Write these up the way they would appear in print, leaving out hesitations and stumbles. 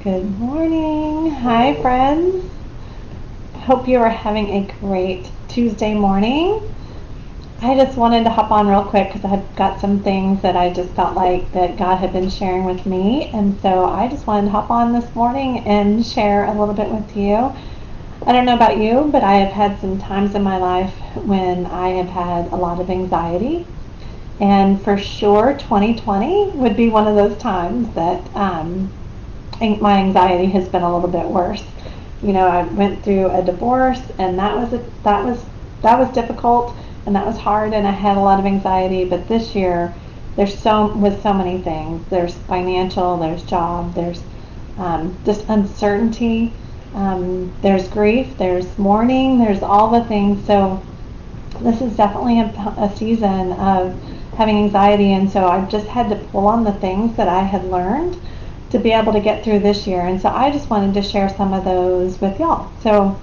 Good morning. Hi, friends. Hope you are having a great Tuesday morning. I just wanted to hop on real quick because I've got some things that I just felt like that God had been sharing with me. And so I just wanted to hop on this morning and share a little bit with you. I don't know about you, but I have had some times in my life when I have had a lot of anxiety. And for sure, 2020 would be one of those times that my anxiety has been a little bit worse. I went through a divorce, and that was difficult, and that was hard, and I had a lot of anxiety. But this year, there's so many things. There's financial, there's job, there's just uncertainty, there's grief, there's mourning, there's all the things. So this is definitely a season of having anxiety, and so I've just had to pull on the things that I had learned to be able to get through this year. And so I just wanted to share some of those with y'all. So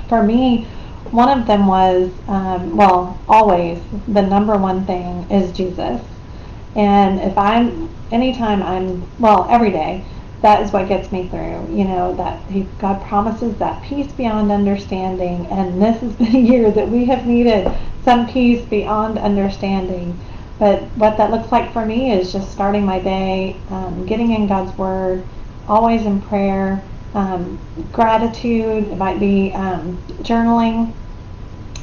for me, one of them was, always the number one thing is Jesus. And every day, that is what gets me through. God promises that peace beyond understanding, and this is the year that we have needed some peace beyond understanding. But what that looks like for me is just starting my day, getting in God's Word, always in prayer, gratitude. It might be journaling,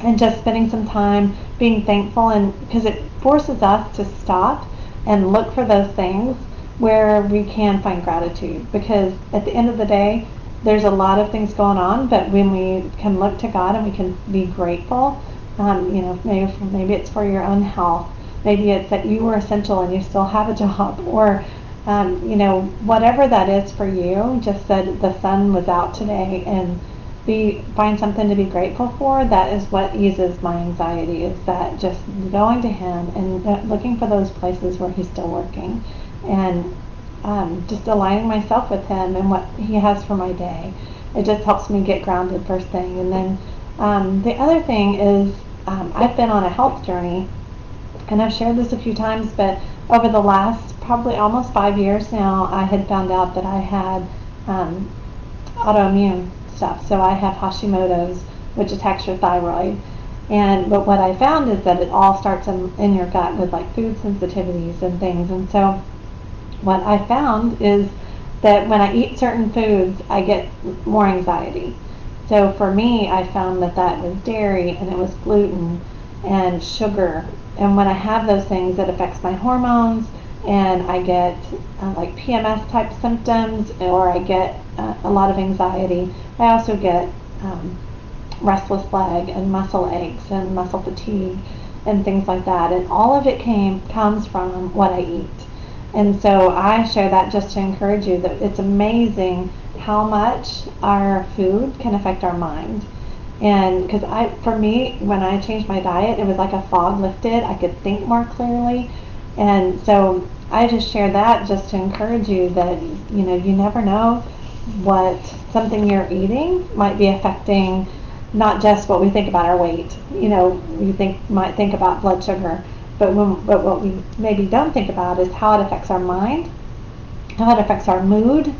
and just spending some time being thankful, and because it forces us to stop and look for those things where we can find gratitude. Because at the end of the day, there's a lot of things going on, but when we can look to God and we can be grateful, maybe it's for your own health. Maybe it's that you were essential and you still have a job, or whatever that is for you. Just that the sun was out today, and find something to be grateful for. That is what eases my anxiety. Is that just going to Him and looking for those places where He's still working, and just aligning myself with Him and what He has for my day. It just helps me get grounded first thing. And then the other thing is, I've been on a health journey. And I've shared this a few times, but over the last probably almost 5 years now, I had found out that I had autoimmune stuff. So I have Hashimoto's, which attacks your thyroid. But what I found is that it all starts in your gut with like food sensitivities and things. And so what I found is that when I eat certain foods, I get more anxiety. So for me, I found that was dairy, and it was gluten and sugar. And when I have those things, it affects my hormones, and I get like PMS type symptoms, or I get a lot of anxiety. I also get restless leg and muscle aches and muscle fatigue and things like that. And all of it comes from what I eat. And so I share that just to encourage you that it's amazing how much our food can affect our mind. And because for me, when I changed my diet, it was like a fog lifted. I could think more clearly. And so I just share that just to encourage you that, you never know what something you're eating might be affecting, not just what we think about our weight. Might think about blood sugar, but what we maybe don't think about is how it affects our mind, how it affects our mood,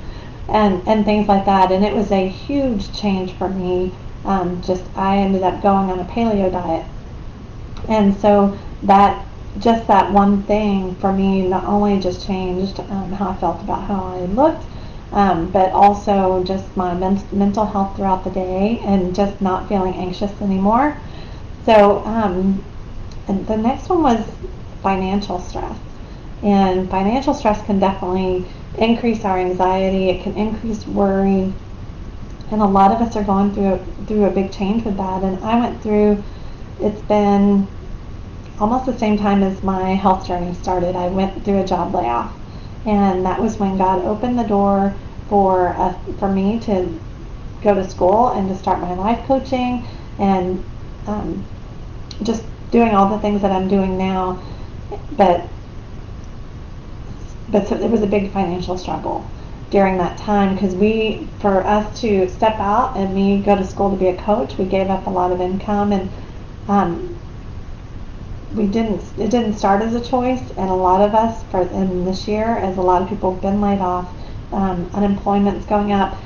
and things like that. And it was a huge change for me. I ended up going on a paleo diet, and so that one thing for me not only just changed how I felt about how I looked, but also just my mental health throughout the day, and just not feeling anxious anymore. So and the next one was financial stress, and financial stress can definitely increase our anxiety. It can increase worry. And a lot of us are going through a big change with that. And I went through, it's been almost the same time as my health journey started. I went through a job layoff. And that was when God opened the door for me to go to school and to start my life coaching, and just doing all the things that I'm doing now. But so it was a big financial struggle during that time, because for us to step out and me go to school to be a coach, we gave up a lot of income, and it didn't start as a choice. And a lot of us in this year, as a lot of people have been laid off, unemployment's going up,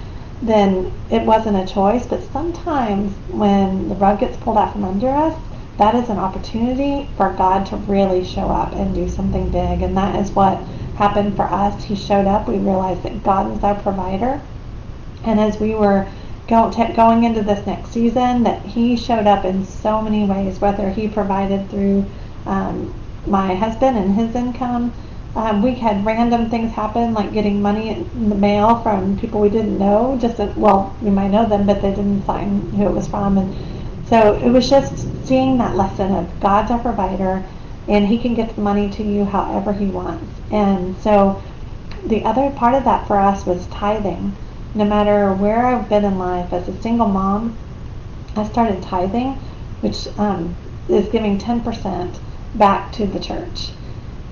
then it wasn't a choice. But sometimes when the rug gets pulled out from under us, that is an opportunity for God to really show up and do something big. And that is what happened for us. He showed up. We realized that God was our provider. And as we were going into this next season, that He showed up in so many ways, whether He provided through my husband and his income. We had random things happen, like getting money in the mail from people we didn't know. We might know them, but they didn't sign who it was from. And so it was just seeing that lesson of God's our provider, and He can get the money to you however He wants. And so the other part of that for us was tithing. No matter where I've been in life, as a single mom, I started tithing, which is giving 10% back to the church.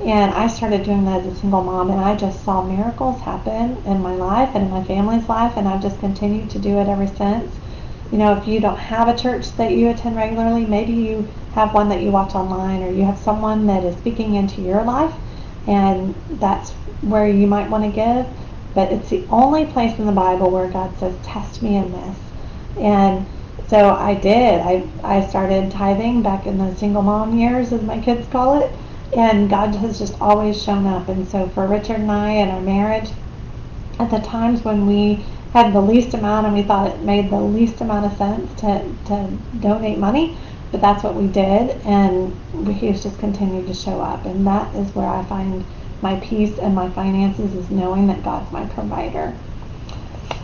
And I started doing that as a single mom, and I just saw miracles happen in my life and in my family's life, and I've just continued to do it ever since. If you don't have a church that you attend regularly, maybe you have one that you watch online, or you have someone that is speaking into your life, and that's where you might want to give. But it's the only place in the Bible where God says, test me in this. And so I did. I started tithing back in the single mom years, as my kids call it. And God has just always shown up. And so for Richard and I and our marriage, at the times when we had the least amount and we thought it made the least amount of sense to donate money, but that's what we did. And He's just continued to show up. And that is where I find my peace and my finances, is knowing that God's my provider.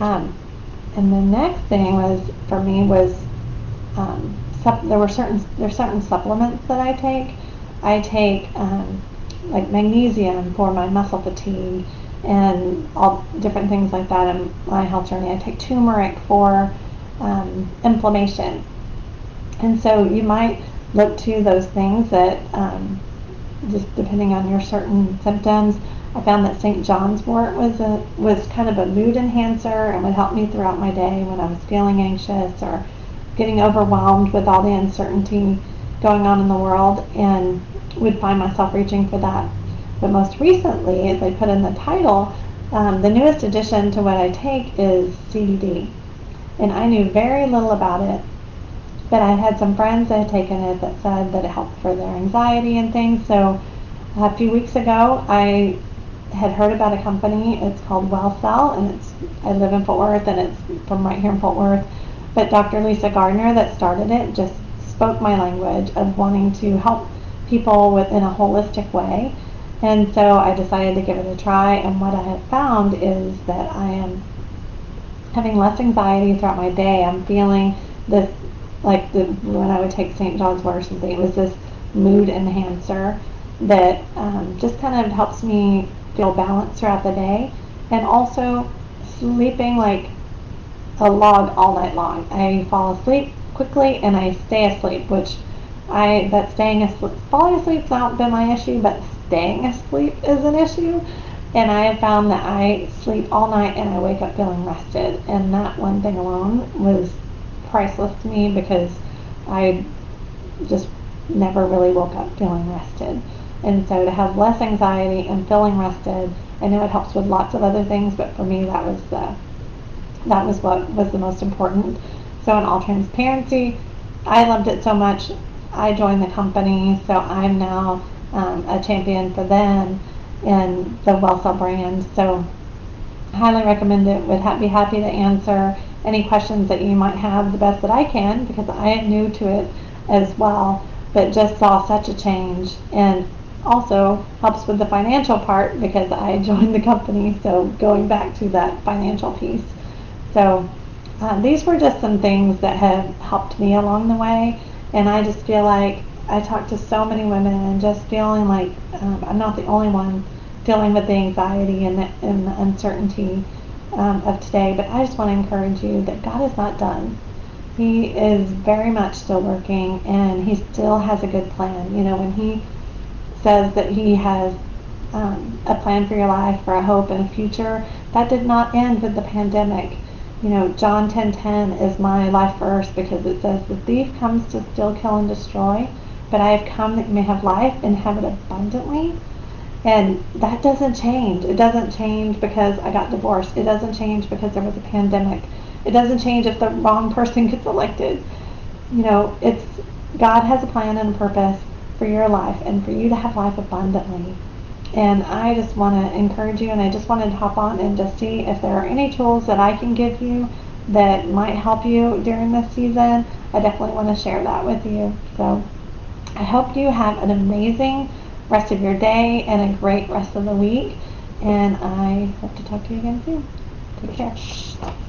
And the next thing for me was there's certain supplements that I take. I take like magnesium for my muscle fatigue and all different things like that in my health journey. I take turmeric for inflammation. And so you might look to those things that just depending on your certain symptoms. I found that St. John's wort was kind of a mood enhancer and would help me throughout my day when I was feeling anxious or getting overwhelmed with all the uncertainty going on in the world, and would find myself reaching for that. But most recently, as I put in the title, the newest addition to what I take is CBD. And I knew very little about it, but I had some friends that had taken it that said that it helped for their anxiety and things. So a few weeks ago, I had heard about a company. It's called WellCell, and I live in Fort Worth, and it's from right here in Fort Worth. But Dr. Lisa Gardner that started it just spoke my language of wanting to help people in a holistic way. And so I decided to give it a try, and what I have found is that I am having less anxiety throughout my day. I'm feeling this, when I would take St. John's wort or something, it was this mood enhancer that just kind of helps me feel balanced throughout the day, and also sleeping like a log all night long. I fall asleep quickly and I stay asleep, falling asleep's not been my issue, but staying asleep is an issue. And I have found that I sleep all night and I wake up feeling rested, and that one thing alone was priceless to me, because I just never really woke up feeling rested. And so to have less anxiety and feeling rested, I know it helps with lots of other things, but for me that was what was the most important. So in all transparency, I loved it so much, I joined the company, so I'm now a champion for them and the WellCell brand. So I highly recommend it. Would be happy to answer any questions that you might have the best that I can, because I am new to it as well, but just saw such a change, and also helps with the financial part because I joined the company, so going back to that financial piece. So these were just some things that have helped me along the way, and I just feel like I talk to so many women and just feeling like I'm not the only one dealing with the anxiety and the uncertainty of today, but I just want to encourage you that God is not done. He is very much still working, and He still has a good plan. When He says that He has a plan for your life, for a hope and a future, that did not end with the pandemic. John 10:10 is my life verse, because it says, the thief comes to steal, kill, and destroy, but I have come that you may have life and have it abundantly. And that doesn't change. It doesn't change because I got divorced. It doesn't change because there was a pandemic. It doesn't change if the wrong person gets elected. You know, it's God has a plan and a purpose for your life and for you to have life abundantly. And I just want to encourage you, and I just wanted to hop on and just see if there are any tools that I can give you that might help you during this season. I definitely want to share that with you. So I hope you have an amazing rest of your day and a great rest of the week. And I hope to talk to you again soon. Take care.